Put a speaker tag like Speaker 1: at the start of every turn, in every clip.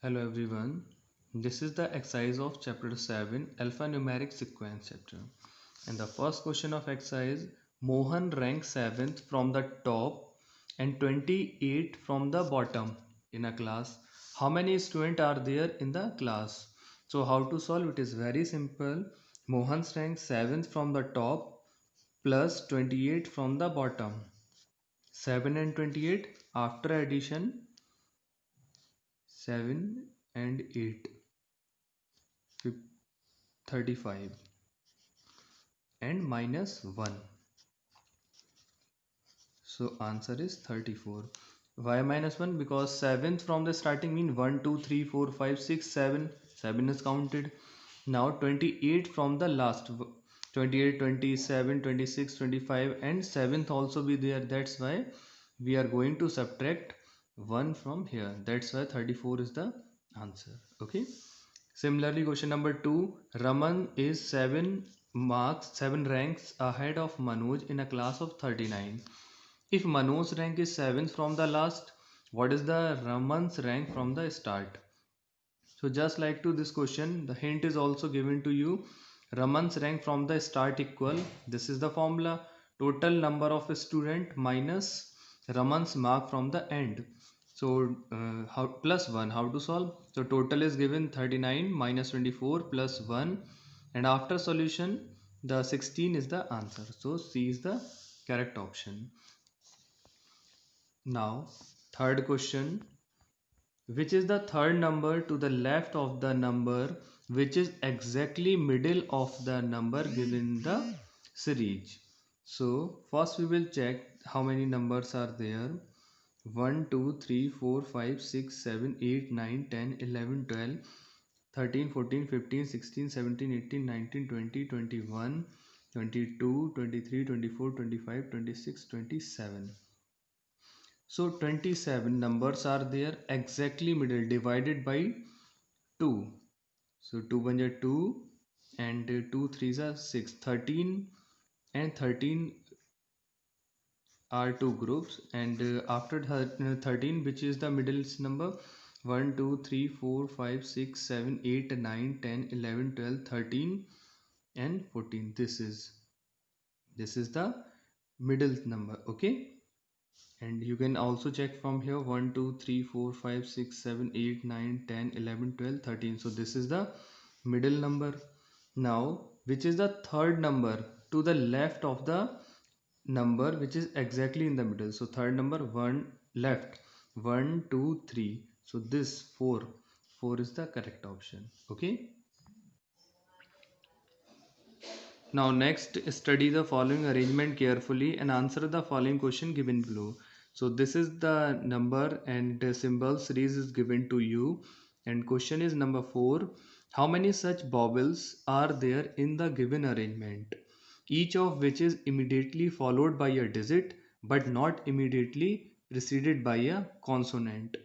Speaker 1: Hello everyone. This is the exercise of chapter 7 alphanumeric sequence chapter. And the first question of exercise, Mohan ranks 7th from the top and 28 from the bottom in a class. How many students are there in the class? So how to solve it is very simple. Mohan's rank 7th from the top plus 28 from the bottom. 7 and 28 after addition 7 and 8 35 and minus 1. So answer is 34. Why minus 1? Because 7th from the starting mean 1, 2, 3, 4, 5, 6, 7. 7 is counted. Now 28 from the last. 28, 27, 26, 25 and 7th also be there. That's why we are going to subtract 1 from here. That's why 34 is the answer. Okay. Similarly, question number 2, Raman is 7 ranks ahead of Manoj in a class of 39. If Manoj's rank is 7th from the last, what is the Raman's rank from the start? So just like to this question, the hint is also given to you. Raman's rank from the start equal, this is the formula, total number of student minus Raman's mark from the end. So how plus 1, how to solve? So total is given 39 minus 24 plus 1, and after solution the 16 is the answer. So C is the correct option. Now third question, which is the third number to the left of the number which is exactly middle of the number given in the series? So first we will check how many numbers are there. 1 2 3 4 5 6 7 8 9 10 11 12 13 14 15 16 17 18 19 20 21 22 23 24 25 26 27. So 27 numbers are there exactly middle divided by 2. So 2 1 are 2 and 2 3s are 6. 13 and 13 are two groups, and after 13, which is the middle number, 1 2 3 4 5 6 7 8 9 10 11 12 13 and 14. This is the middle number. Okay, and you can also check from here 1 2 3 4 5 6 7 8 9 10 11 12 13. So this is the middle number. Now which is the third number to the left of the number which is exactly in the middle? So third number, 1 left, 1 2 3. So this 4 is the correct option. Okay, now next, study the following arrangement carefully and answer the following question given below. So this is the number and the symbol series is given to you, and question is number 4. How many such vowels are there in the given arrangement, each of which is immediately followed by a digit but not immediately preceded by a consonant?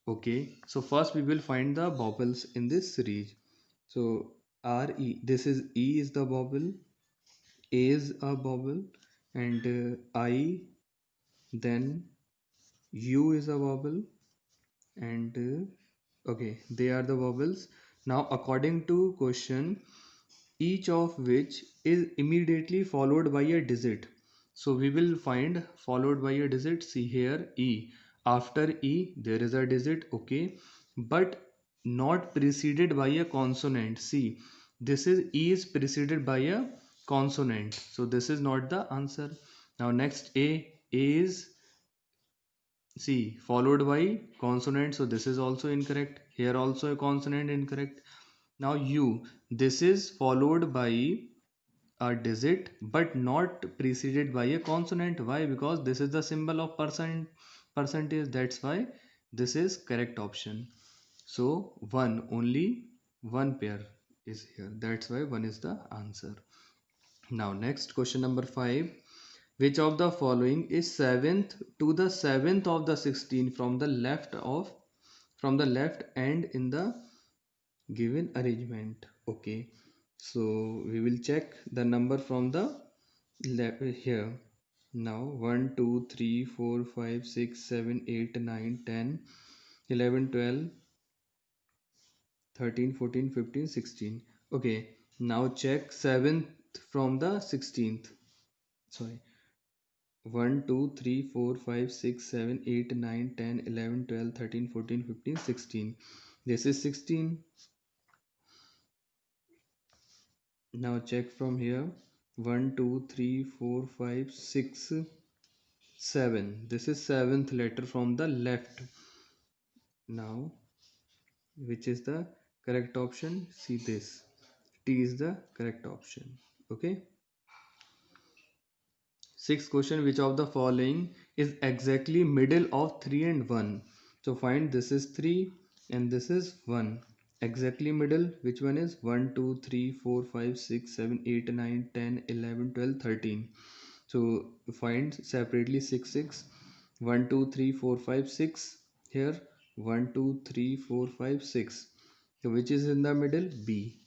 Speaker 1: Okay, so first we will find the vowels in this series. So R E, this is E is the vowel, A is a vowel, and I, then U is a vowel, and okay, they are the vowels. Now according to question, each of which is immediately followed by a digit. So we will find followed by a digit. See here, E. After E there is a digit, okay, but not preceded by a consonant. See, this is E is preceded by a consonant, so this is not the answer. Now next, A is, see, followed by consonant, so this is also incorrect. Here also a consonant, incorrect. Now U, this is followed by a digit but not preceded by a consonant. Why? Because this is the symbol of percentage. That's why this is correct option. So one, only one pair is here. That's why one is the answer. Now next, question number 5. Which of the following is 7th to the 7th of the 16 from the left and in the given arrangement? Okay, so we will check the number from the left here. Now 1 2 3 4 5 6 7 8 9 10 11 12 13, 14, 15, 16. Okay, now check 7th from the 16th. Sorry. 1, 2, 3, 4, 5, 6, 7, 8, 9, 10, 11, 12, 13, 14, 15, 16. This is 16. Now check from here. 1, 2, 3, 4, 5, 6, 7. This is 7th letter from the left. Now, which is the correct option? See this. T is the correct option. Okay. Sixth question, which of the following is exactly middle of 3 and 1? So find this is 3 and this is 1. Exactly middle, which one is 1, 2, 3, 4, 5, 6, 7, 8, 9, 10, 11, 12, 13. So find separately 6, 6. 1, 2, 3, 4, 5, 6. Here 1, 2, 3, 4, 5, 6. So which is in the middle? B.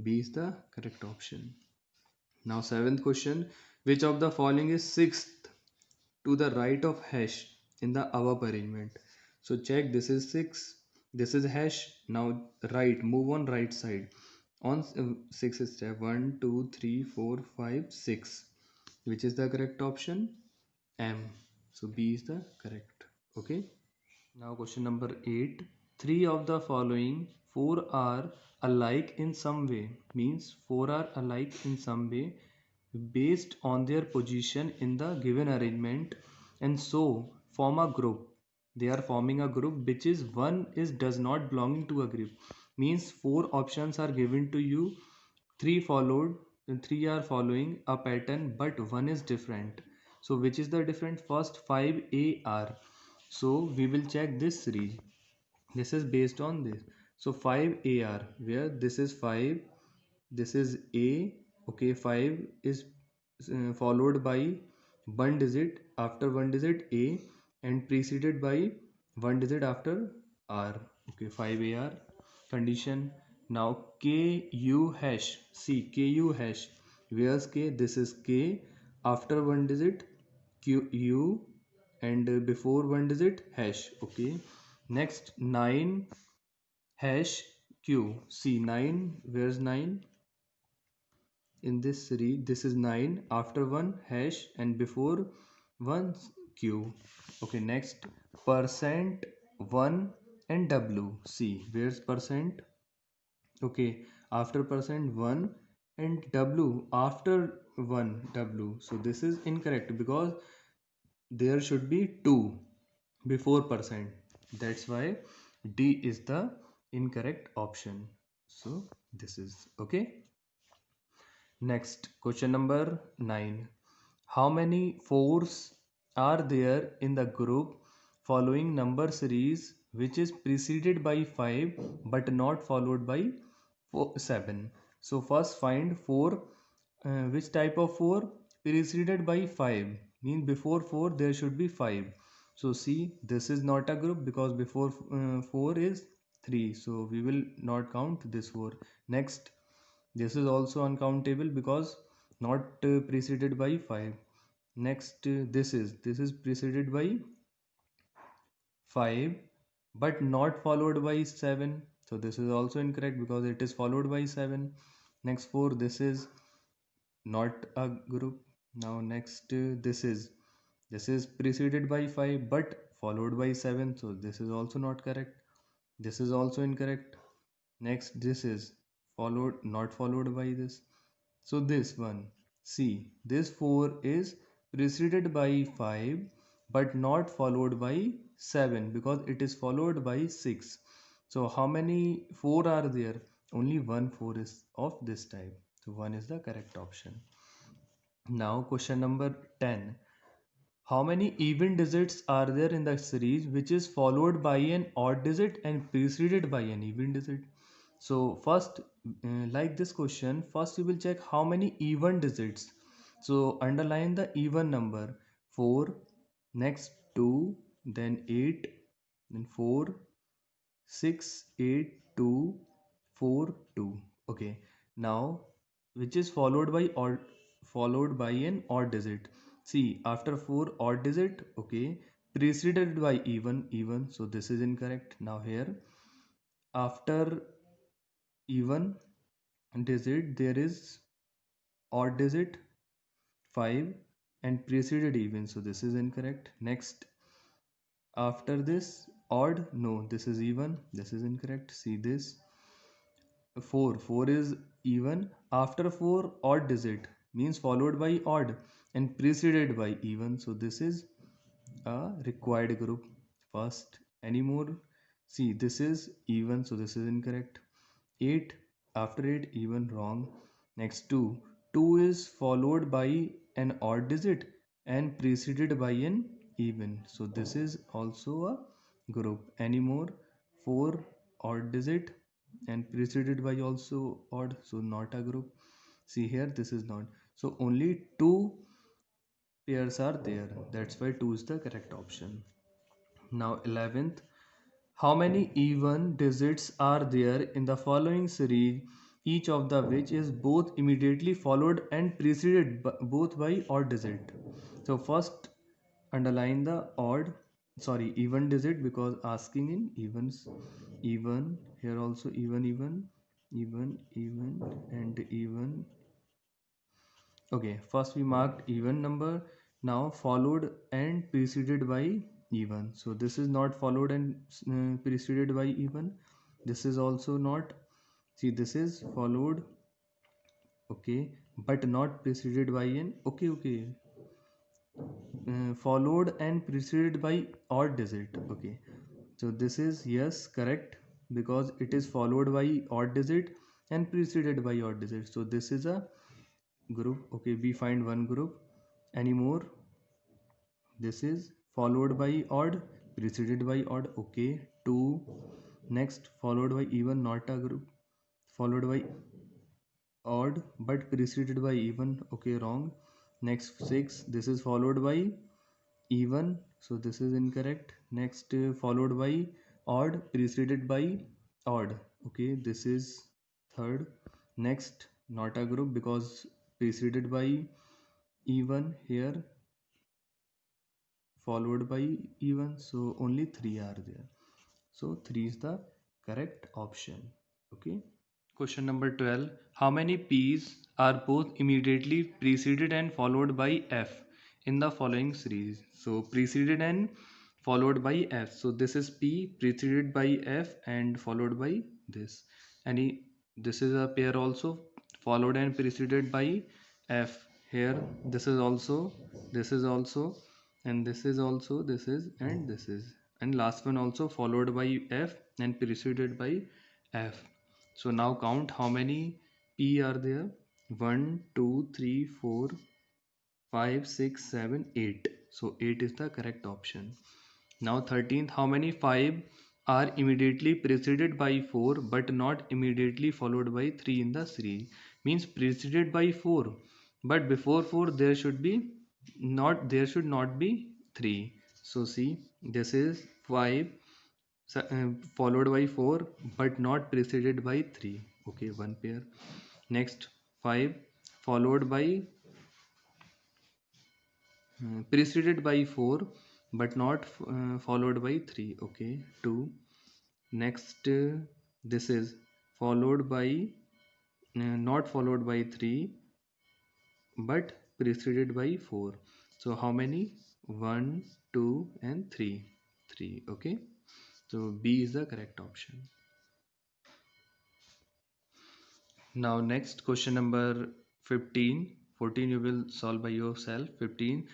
Speaker 1: B is the correct option. Now seventh question, which of the following is sixth to the right of hash in the above arrangement? So check, this is 6, this is hash. Now right, move on right side. On 6th step, 1, 2, 3, 4, 5, 6. Which is the correct option? M. So B is the correct. Okay. Now question number 8. Three of the following four are alike in some way. Means four are alike in some way based on their position in the given arrangement and so form a group. They are forming a group which is one is does not belonging to a group. Means four options are given to you. Three followed, three are following a pattern but one is different. So which is the different? First 5 AR. So we will check this series. This is based on this. So 5 AR, where this is 5, this is A. Okay, 5 is followed by one digit, after one digit A, and preceded by one digit after R. Okay, 5 AR condition. Now KU hash. See, KU hash. Where's K? This is K. After one digit Q U, and before one digit hash. Okay. Next 9 hash Q. See 9. Where's 9? In this series, this is 9. After one hash and before one Q. Okay. Next percent 1 and W. See where's percent? Okay. After percent 1 and W after 1 W. So this is incorrect because there should be 2 before percent. That's why D is the incorrect option. So this is okay. Next question number 9. How many fours are there in the group following number series which is preceded by 5 but not followed by 7? So first find 4. Which type of 4? Preceded by 5. Means before 4 there should be 5. So see, this is not a group because before 4 is 3. So we will not count this 4. Next, this is also uncountable because not preceded by 5. Next, this is preceded by 5 but not followed by 7. So this is also incorrect because it is followed by 7. Next 4, this is not a group. Now next, this is preceded by 5 but followed by 7. So this is also not correct. This is also incorrect. Next, this is followed, not followed by this. So this one, see, this 4 is preceded by 5 but not followed by 7 because it is followed by 6. So how many 4 are there? Only one 4 is of this type. So 1 is the correct option. Now question number 10. How many even digits are there in the series which is followed by an odd digit and preceded by an even digit? So first, like this question, first you will check how many even digits. So underline the even number 4, next 2, then 8, then 4, 6, 8, 2, 4, 2. Okay. Now, which is followed by an odd digit. See, after 4 odd digit, okay, preceded by even. So this is incorrect. Now here, after even digit, there is odd digit 5 and preceded even, so this is incorrect. Next, after this odd, no, this is even, this is incorrect. See this, 4 is even, after 4 odd digit means followed by odd and preceded by even, so this is a required group. First, any more? See, this is even, so this is incorrect. 8, after 8 even, wrong. Next, 2 is followed by an odd digit and preceded by an even, so this is also a group. Any more? 4 odd digit and preceded by also odd, so not a group. See here, this is not, so only 2 pairs are there, that's why 2 is the correct option. Now 11th, how many even digits are there in the following series, each of the which is both immediately followed and preceded both by odd digit? So first, underline the odd, sorry, even digit, because asking in evens. Even, here also even, even and even. Okay, first we marked even number, now followed and preceded by even. So this is not followed and preceded by even. This is also not. See, this is followed, okay, but not preceded by an. Okay, okay. Followed and preceded by odd digit. Okay. So this is, yes, correct, because it is followed by odd digit and preceded by odd digit. So this is a group. Okay, we find one group. Any more? This is followed by odd, preceded by odd. Okay, 2. Next, followed by even, not a group. Followed by odd but preceded by even. Okay, wrong. Next, 6. This is followed by even, so this is incorrect. Next, followed by odd, preceded by odd. Okay, this is third. Next, not a group because preceded by even, here followed by even, so only 3 are there, so 3 is the correct option. Okay. Question number 12. How many P's are both immediately preceded and followed by F in the following series? So preceded and followed by F. So this is P preceded by F and followed by this. Any, this is a pair also, followed and preceded by F. Here this is also, this is also, and this is also, this is, and this is, and last one also followed by F and preceded by F. So now count how many P are there. 1, 2, 3, 4, 5, 6, 7, 8. So 8 is the correct option. Now 13th, how many 5 are immediately preceded by 4 but not immediately followed by 3 in the series? Means preceded by 4, but before 4 there should be not, there should not be 3. So see, this is 5 followed by 4 but not preceded by 3. Okay, one pair. Next, 5 followed by preceded by 4 but not followed by 3. Okay, 2. Next, this is followed by not followed by 3 but preceded by 4. So how many? 1, 2 and 3. 3. Okay, so B is the correct option. Now next, question number 15. 14 you will solve by yourself. 15.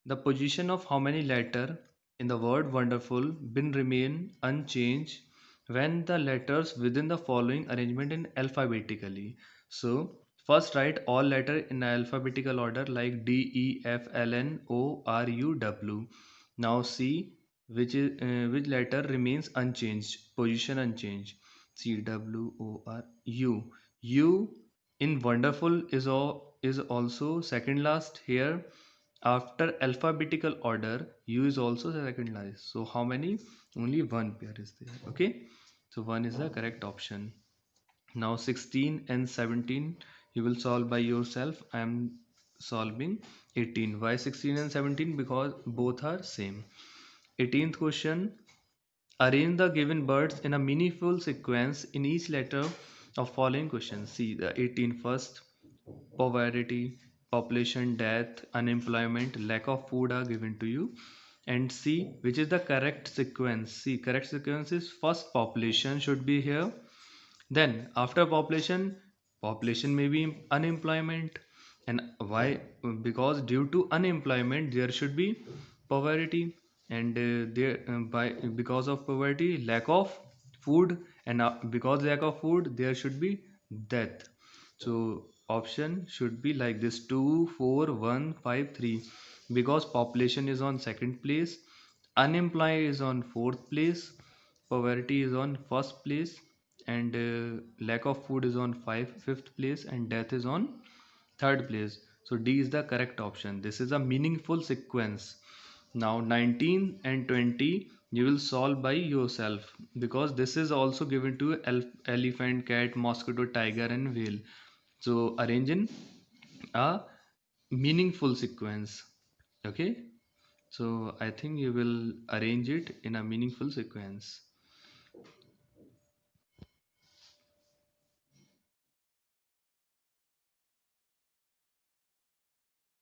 Speaker 1: The position of how many letter in the word wonderful bin remain unchanged when the letters within the following arrangement in alphabetically. So first write all letter in alphabetical order like D, E, F, L, N, O, R, U, W. Now see which letter remains unchanged, position unchanged. C, W, O, R, U. U in wonderful is also second last here. After alphabetical order, U is also second last. So how many? Only one pair is there. Okay, so one is the correct option. Now 16 and 17 you will solve by yourself. I am solving 18. Why 16 and 17? Because both are same. 18th question. Arrange the given words in a meaningful sequence. In each letter of following questions. See the 18 first, poverty, population, death, unemployment, lack of food are given to you. And see which is the correct sequence. See, correct sequence is first population should be here, then after population, population may be unemployment. And why? Because due to unemployment there should be poverty, and there by because of poverty lack of food, and because lack of food there should be death. So option should be like this: 2 4 1 5 3. Because population is on second place, unemployed is on fourth place, poverty is on first place, and lack of food is on fifth place, and death is on third place. So D is the correct option. This is a meaningful sequence. Now 19 and 20 you will solve by yourself, because this is also given to elephant, cat, mosquito, tiger and whale. So arrange in a meaningful sequence. Okay, so I think you will arrange it in a meaningful sequence.